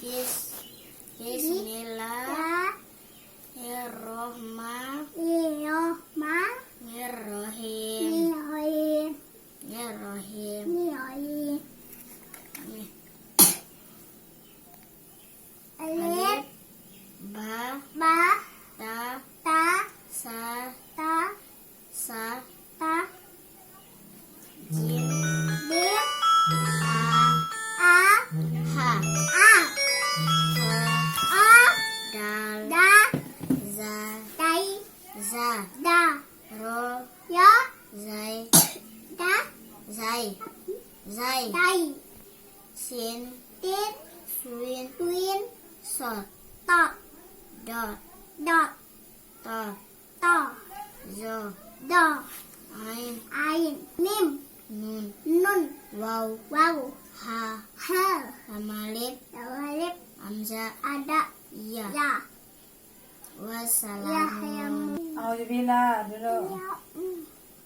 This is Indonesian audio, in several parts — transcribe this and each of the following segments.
Bismillahirrahmanirrahim. Alif, ba, ta, sa, jim, ha, dal, za, ro, zai, sin, suin, sot, dot, to, zo, ain, nun, waw, ha, lamalip, hamzah, ya. Wassalamu. Auzubillah dulu.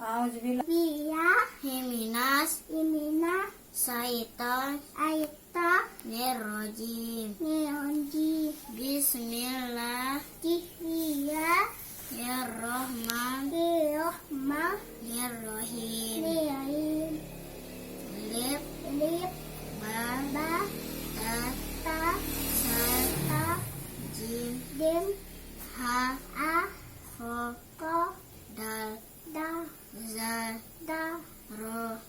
Auzubillah. Himinas Syaitan Nirrojim. Bismillahirrahmanirrahim. Alif, ba, ta, sa, jim, ha, ho, dal, za, ro,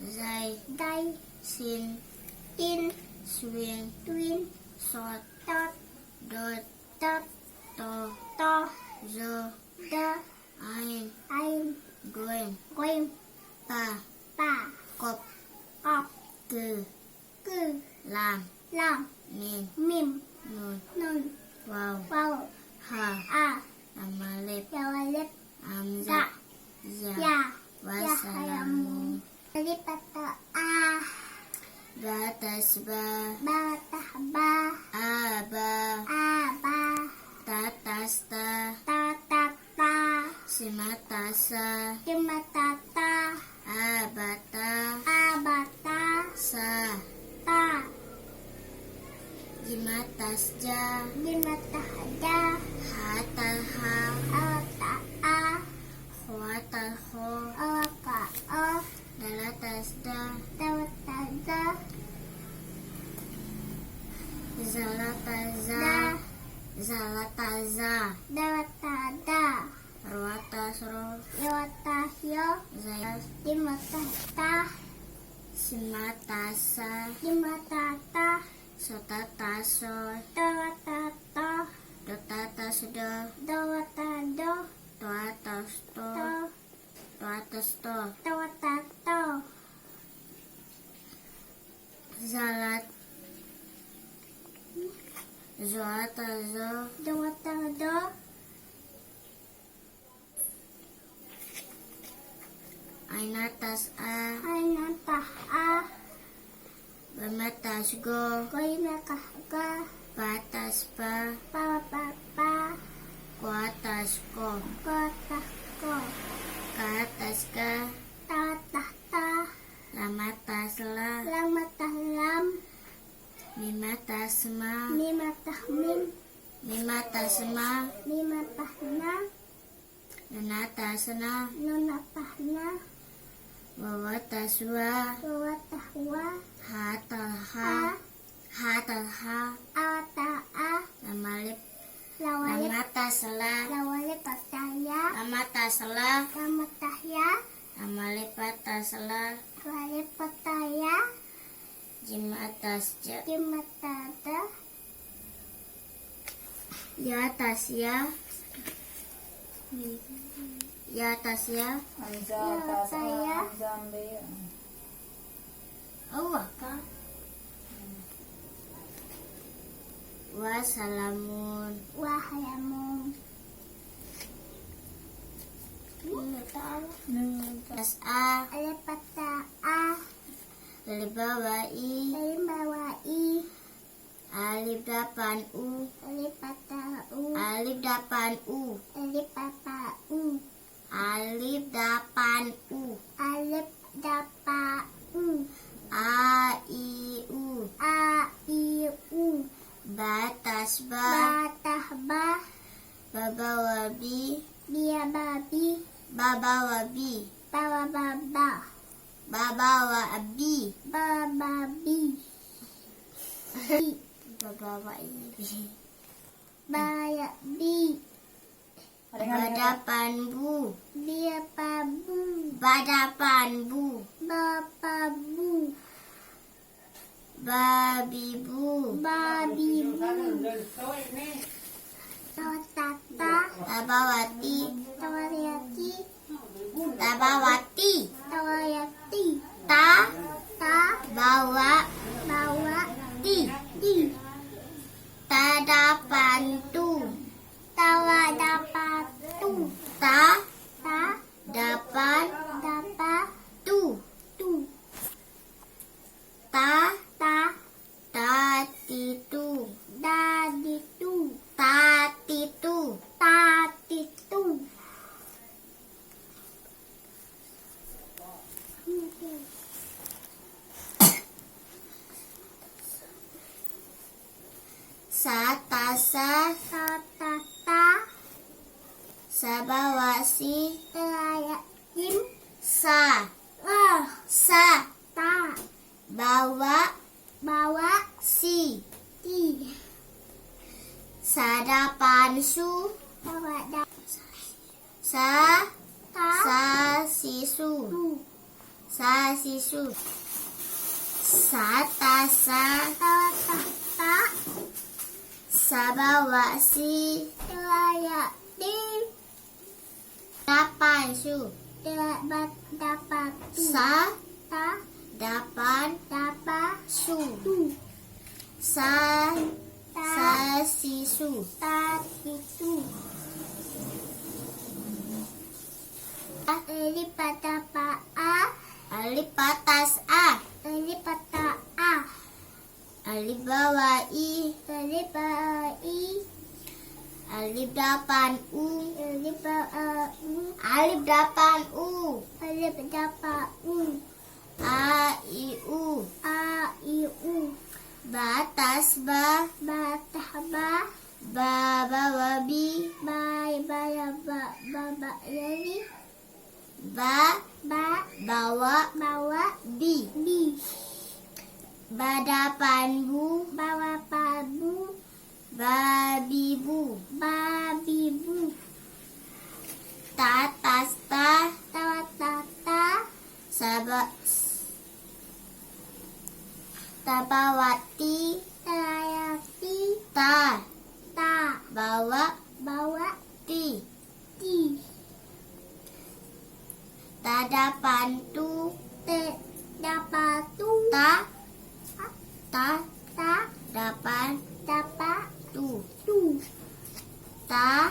zai, sin, suin, sot, dot, to, zo, ain, goim, pa, kop, ke, lam, mim, nun, waw, ha, lamalip, hamzah, ya. Wassalamu. Batasba, aba, tatasta, simatasa, abata, sa, jimatasja, hatalha, khawatalho, dalatasda, zalataza, ruatasro, zayas, simatasa, sotataso, dotatasdo, toatasto, zalat, zoatazo, ainatas bamatas go, patas pa, kuatas ko, kaatas ka, lamatas la, mimatas ma, nunatas na, wawatas wa, hatalha, lamalip, lamatas la, amalipatas la, jimatas ja, yatas ya, Zambe. ka. Wassalamun. Tas a, lilbawai, alif dapan u, alif dapan u, a, i, u, batas ba, baba wabi, baba wabi, baba wabi, baba wabi, badapanbu, badapanbu, babibu, tabawati, tabawati, ta, bawa, ti, tadapantu, ta, dapan, tu, ta, tatitu, tatitu, satasa, sabawasi, sa, bawa, si, sadapansu, sasisu, satasa, sabawasi, dapansu, sa, dapan, su, sasisu, alipatas a, alibawai, alidapan u, a i u, batas ba, baba wabi, bawa, bi, badapanbu, babibu, tatasta, tabawati, ta, bawa, ti, tadapantu, ta, dapan, tu, ta,